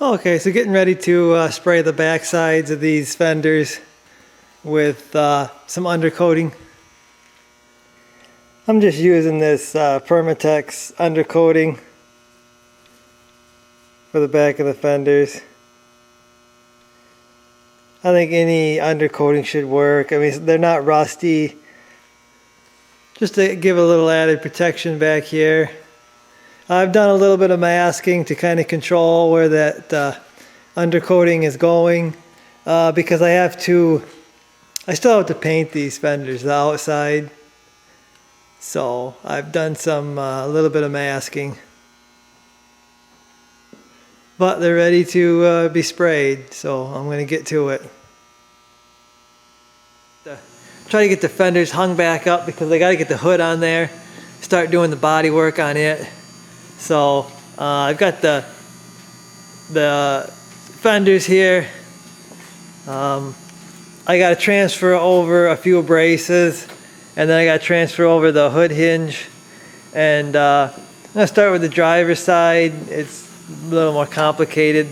Okay, so getting ready to spray the back sides of these fenders with some undercoating. I'm just using this Permatex undercoating for the back of the fenders. I think any undercoating should work. I mean, they're not rusty. Just to give a little added protection back here. I've done a little bit of masking to kind of control where that undercoating is going because I still have to paint these fenders the outside. So I've done a little bit of masking. But they're ready to be sprayed, so I'm going to get to it. Try to get the fenders hung back up because I got to get the hood on there, start doing the body work on it. So I've got the fenders here. I got to transfer over a few braces, and then I got to transfer over the hood hinge. And I'm going to start with the driver's side. It's a little more complicated,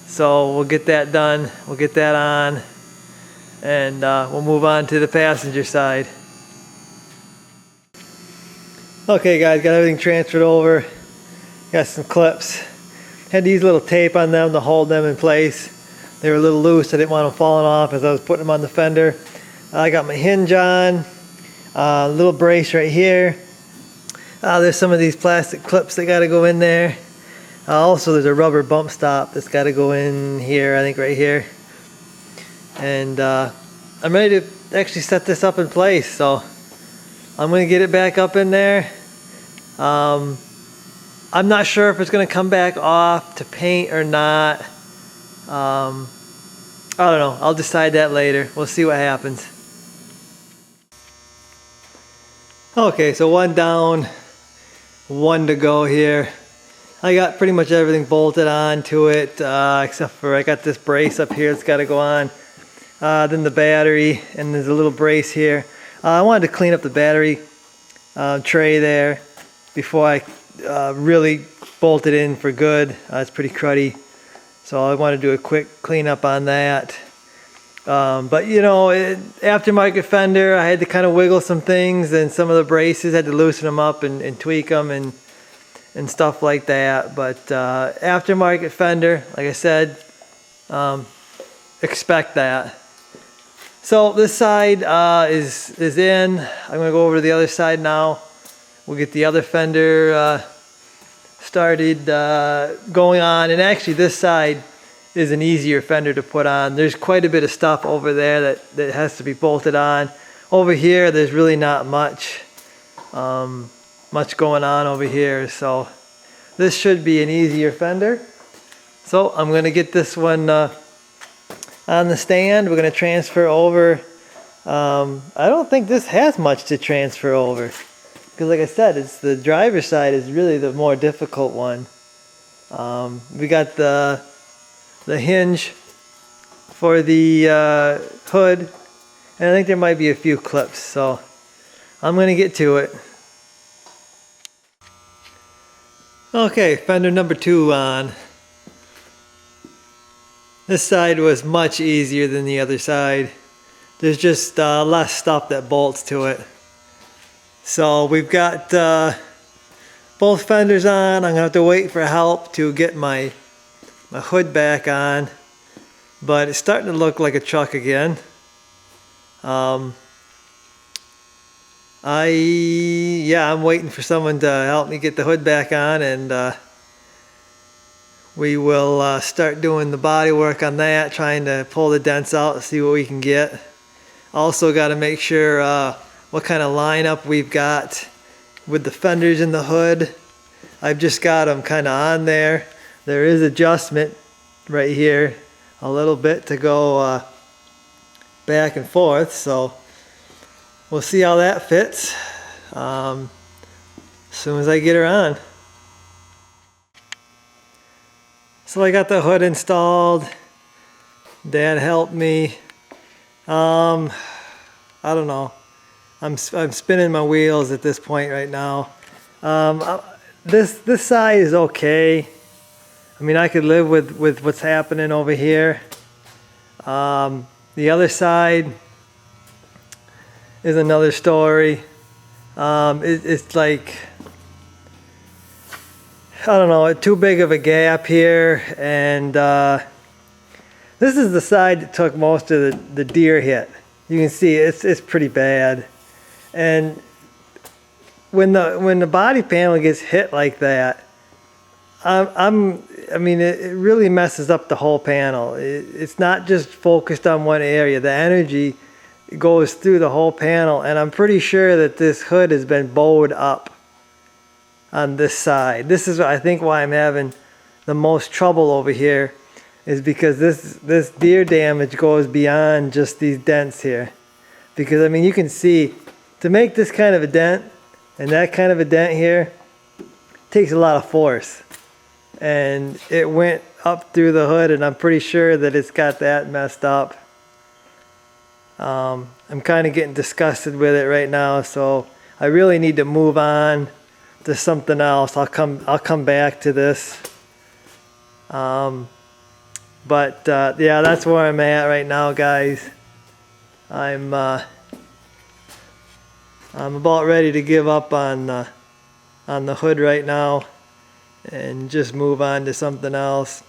so we'll get that done. We'll get that on, and we'll move on to the passenger side. Okay guys, got everything transferred over. Got some clips. Had these little tape on them to hold them in place. They were a little loose. I didn't want them falling off as I was putting them on the fender. I got my hinge on. A little brace right here. There's some of these plastic clips that got to go in there. Also, there's a rubber bump stop that's got to go in here, I think right here. And I'm ready to actually set this up in place. So I'm going to get it back up in there. I'm not sure if it's going to come back off to paint or not. I don't know. I'll decide that later. We'll see what happens. Okay, so one down, one to go here. I got pretty much everything bolted on to it, except for I got this brace up here that's got to go on. Then the battery, and there's a little brace here. I wanted to clean up the battery tray there before I really bolt it in for good. It's pretty cruddy, so I want to do a quick cleanup on that. But you know, aftermarket fender, I had to kind of wiggle some things, and some of the braces had to loosen them up and tweak them and stuff like that. But aftermarket fender, like I said, expect that. So this side is in. I'm going to go over to the other side now. We'll get the other fender started going on. And actually this side is an easier fender to put on. There's quite a bit of stuff over there that has to be bolted on. Over here there's really not much going on over here. So this should be an easier fender. So I'm going to get this one on the stand. We're going to transfer over. I don't think this has much to transfer over, because like I said, it's the driver's side is really the more difficult one. We got the hinge for the hood, and I think there might be a few clips, so I'm going to get to it. Okay, fender number 2 on. This side was much easier than the other side. There's just less stuff that bolts to it. So we've got both fenders on. I'm gonna have to wait for help to get my hood back on, but it's starting to look like a truck again. I'm waiting for someone to help me get the hood back on, and we will start doing the body work on that, trying to pull the dents out and see what we can get. Also got to make sure what kind of lineup we've got with the fenders in the hood. I've just got them kind of on there. There is adjustment right here, a little bit to go back and forth, so we'll see how that fits as soon as I get her on. So I got the hood installed. Dad helped me. I don't know. I'm spinning my wheels at this point right now. This side is okay. I mean, I could live with what's happening over here. The other side is another story. It's like, I don't know, too big of a gap here, and this is the side that took most of the deer hit. You can see it's pretty bad, and when the body panel gets hit like that, I mean, it really messes up the whole panel. It's not just focused on one area. The energy goes through the whole panel, and I'm pretty sure that this hood has been bowed up on this side. This is, I think, why I'm having the most trouble over here, is because this deer damage goes beyond just these dents here. Because, I mean, you can see, to make this kind of a dent and that kind of a dent here takes a lot of force. And it went up through the hood, and I'm pretty sure that it's got that messed up. I'm kind of getting disgusted with it right now, so I really need to move on to something else. I'll come back to this. Yeah, that's where I'm at right now, guys. I'm about ready to give up on the hood right now and just move on to something else.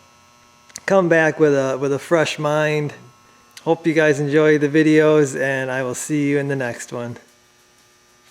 Come back with a fresh mind. Hope you guys enjoy the videos, and I will see you in the next one.